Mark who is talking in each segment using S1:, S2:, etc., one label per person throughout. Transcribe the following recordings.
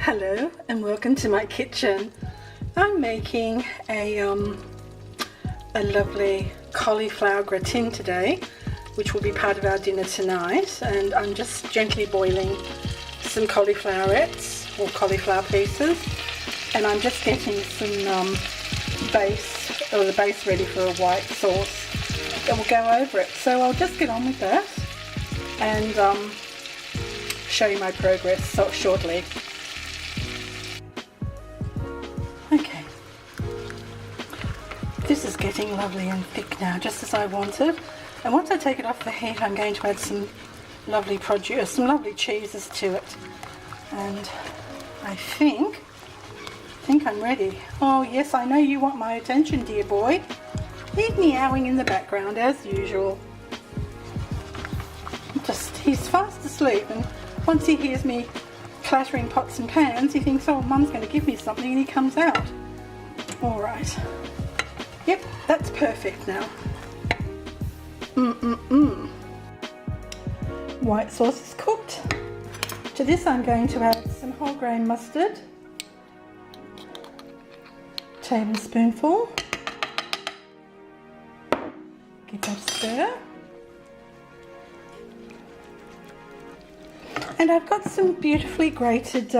S1: Hello and welcome to my kitchen. I'm making a lovely cauliflower gratin today, which will be part of our dinner tonight, and I'm just gently boiling some cauliflowerettes or cauliflower pieces, and I'm just getting some the base ready for a white sauce that will go over it. So I'll just get on with that and show you my progress shortly. Okay, this is getting lovely and thick now, just as I wanted. And once I take it off the heat, I'm going to add some lovely produce, some lovely cheeses to it. And I think I'm ready. Oh yes, I know you want my attention, dear boy. He's meowing in the background as usual. He's fast asleep, and once he hears me clattering pots and pans, he thinks, oh, Mum's going to give me something, and he comes out. All right. Yep, that's perfect now. White sauce is cooked. To this I'm going to add some whole grain mustard, tablespoonful. Give that a stir. And I've got some beautifully grated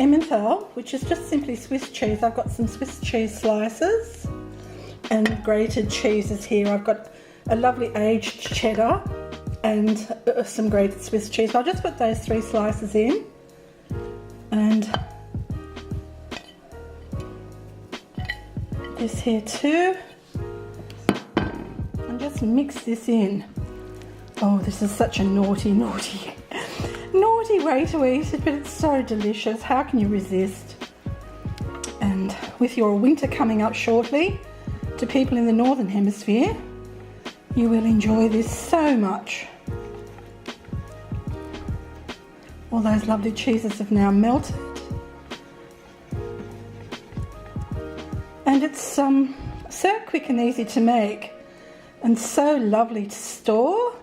S1: Emmental, which is just simply Swiss cheese. I've got some Swiss cheese slices and grated cheeses here. I've got a lovely aged cheddar and some grated Swiss cheese. I'll just put those 3 slices in and this here too, and just mix this in. Oh, this is such a naughty way to eat it, but it's so delicious. How can you resist? And with your winter coming up shortly, to people in the Northern Hemisphere, you will enjoy this so much. All those lovely cheeses have now melted. And it's so quick and easy to make, and so lovely to store,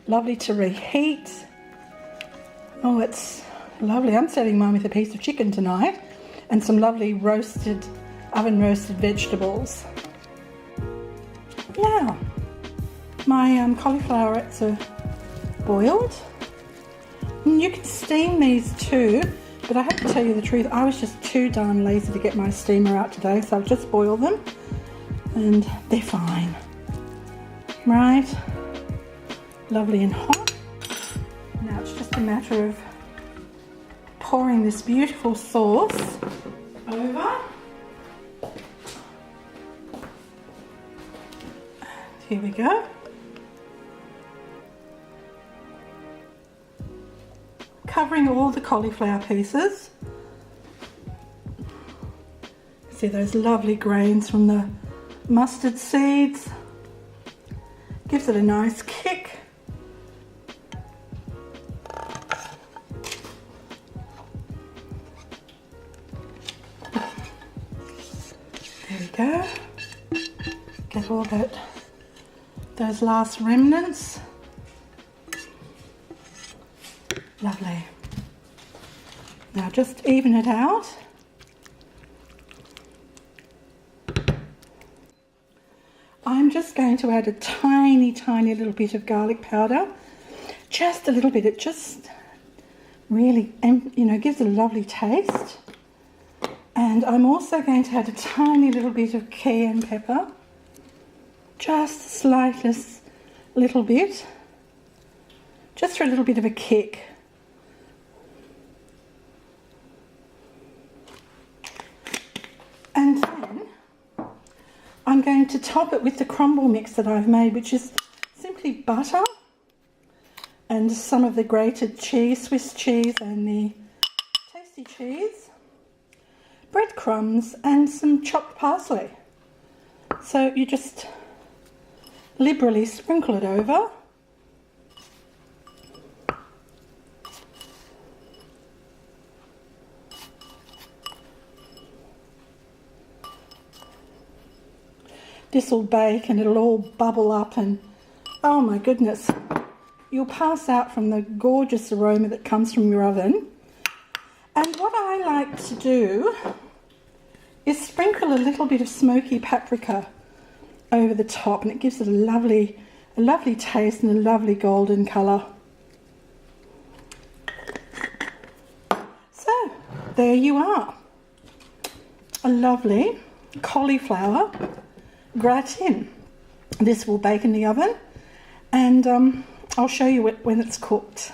S1: lovely to reheat. Oh, it's lovely. I'm serving mine with a piece of chicken tonight and some lovely oven roasted vegetables. Now, my cauliflowerettes are boiled. You can steam these too, but I have to tell you the truth, I was just too darn lazy to get my steamer out today, so I've just boiled them and they're fine. Right, lovely and hot. Now it's just a matter of pouring this beautiful sauce over. And here we go. Covering all the cauliflower pieces. See those lovely grains from the mustard seeds. Gives it a nice kick. There we go. Get all those last remnants. Lovely. Now just even it out. I'm just going to add a tiny little bit of garlic powder. Just a little bit. It just really, gives it a lovely taste. And I'm also going to add a tiny little bit of cayenne pepper. Just the slightest little bit. Just for a little bit of a kick. And then I'm going to top it with the crumble mix that I've made, which is simply butter and some of the grated cheese, Swiss cheese, and the tasty cheese, breadcrumbs, and some chopped parsley. So you just liberally sprinkle it over. This will bake and it'll all bubble up, and oh my goodness, you'll pass out from the gorgeous aroma that comes from your oven. And what I like to do is sprinkle a little bit of smoky paprika over the top, and it gives it a lovely taste and a lovely golden colour. So there you are, a lovely cauliflower gratin. This will bake in the oven, and I'll show you it when it's cooked.